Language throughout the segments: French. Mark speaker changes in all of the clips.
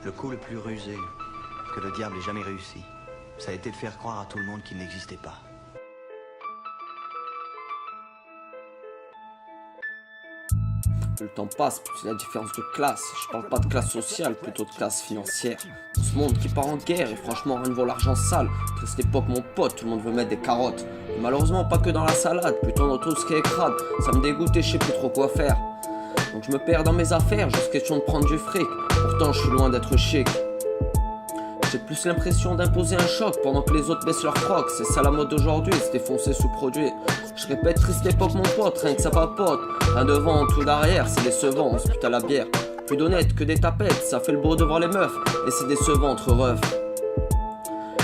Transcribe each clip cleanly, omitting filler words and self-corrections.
Speaker 1: Le coup le plus rusé que le diable ait jamais réussi, ça a été de faire croire à tout le monde qu'il n'existait pas.
Speaker 2: Le temps passe, plus la différence de classe. Je parle pas de classe sociale, plutôt de classe financière. Dans ce monde qui part en guerre, et franchement rien ne vaut l'argent sale. À cette époque, mon pote, tout le monde veut mettre des carottes. Et malheureusement, pas que dans la salade, plutôt dans tout ce qui est crade. Ça me dégoûte et je sais plus trop quoi faire. Donc je me perds dans mes affaires, juste question de prendre du fric. Pourtant, je suis loin d'être chic. J'ai plus l'impression d'imposer un choc pendant que les autres baissent leurs crocs. C'est ça la mode d'aujourd'hui, se défoncer sous produit. Je répète, triste époque mon pote, rien que ça papote. Un devant, tout derrière, c'est décevant, on se pute à la bière. Plus d'honnête que des tapettes, ça fait le beau devant les meufs. Et c'est décevant entre refs.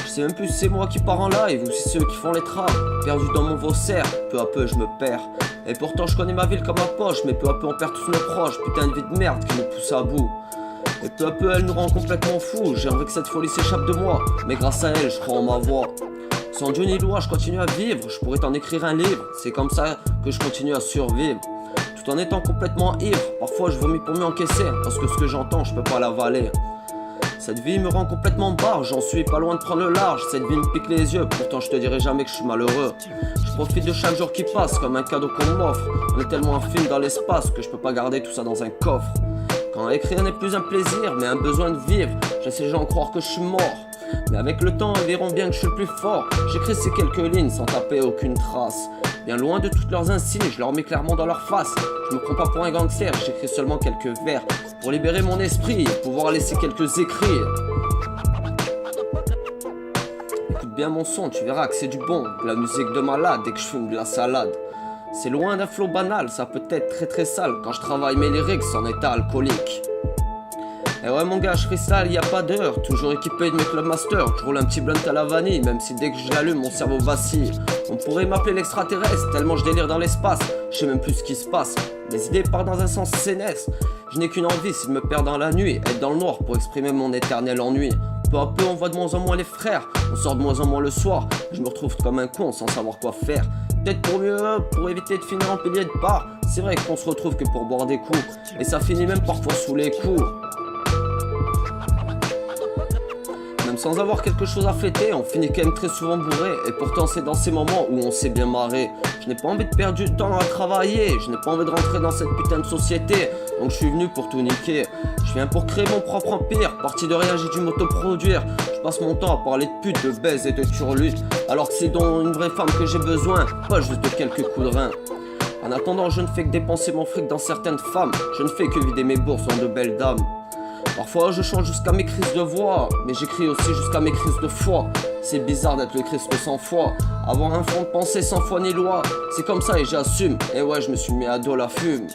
Speaker 2: Je sais même plus si c'est moi qui pars en live ou si c'est eux qui font les traves. Perdu dans mon vaussaire, peu à peu je me perds. Et pourtant je connais ma ville comme ma poche, mais peu à peu on perd tous nos proches. Putain de vie de merde qui nous pousse à bout. Et peu à peu elle nous rend complètement fous. J'aimerais que cette folie s'échappe de moi, mais grâce à elle je crois en ma voix. Sans Dieu ni loi je continue à vivre, je pourrais t'en écrire un livre. C'est comme ça que je continue à survivre, tout en étant complètement ivre. Parfois je vomis pour mieux encaisser, parce que ce que j'entends je peux pas l'avaler. Cette vie me rend complètement barre, j'en suis pas loin de prendre le large. Cette vie me pique les yeux, pourtant je te dirai jamais que je suis malheureux. Je profite de chaque jour qui passe comme un cadeau qu'on m'offre. On est tellement infime dans l'espace que je peux pas garder tout ça dans un coffre. Quand écrire n'est plus un plaisir mais un besoin de vivre, j'essaie de croire que je suis mort. Mais avec le temps ils verront bien que je suis le plus fort. J'écris ces quelques lignes sans taper aucune trace. Bien loin de toutes leurs insignes, je leur mets clairement dans leur face. Je me prends pas pour un gangster, j'écris seulement quelques vers pour libérer mon esprit et pouvoir laisser quelques écrits. Écoute bien mon son, tu verras que c'est du bon. De la musique de malade dès que je fume de la salade. C'est loin d'un flow banal, ça peut être très très sale. Quand je travaille mes lyrics en état alcoolique. Et ouais mon gars, je freestyle, y a pas d'heure. Toujours équipé de mes club masters. Je roule un petit blunt à la vanille, même si dès que je l'allume mon cerveau vacille. On pourrait m'appeler l'extraterrestre, tellement je délire dans l'espace. Je sais même plus ce qui se passe, mes idées partent dans un sens céleste. Je n'ai qu'une envie, c'est de me perdre dans la nuit, être dans le noir pour exprimer mon éternel ennui. Peu à peu on voit de moins en moins les frères, on sort de moins en moins le soir. Je me retrouve comme un con sans savoir quoi faire. Peut-être pour mieux, pour éviter de finir en pilier de part. C'est vrai qu'on se retrouve que pour boire des coups, et ça finit même parfois sous les coups. Même sans avoir quelque chose à fêter, on finit quand même très souvent bourré. Et pourtant c'est dans ces moments où on s'est bien marré. Je n'ai pas envie de perdre du temps à travailler, je n'ai pas envie de rentrer dans cette putain de société. Donc je suis venu pour tout niquer. Je viens pour créer mon propre empire. Parti de rien, j'ai dû m'autoproduire. Je passe mon temps à parler de pute, de baise et de turlute, alors que c'est donc une vraie femme que j'ai besoin, pas juste de quelques coups de rein. En attendant, je ne fais que dépenser mon fric dans certaines femmes. Je ne fais que vider mes bourses en de belles dames. Parfois je chante jusqu'à mes crises de voix, mais j'écris aussi jusqu'à mes crises de foi. C'est bizarre d'être le Christ sans foi, avoir un fond de pensée sans foi ni loi. C'est comme ça et j'assume, et ouais je me suis mis à dos la fume.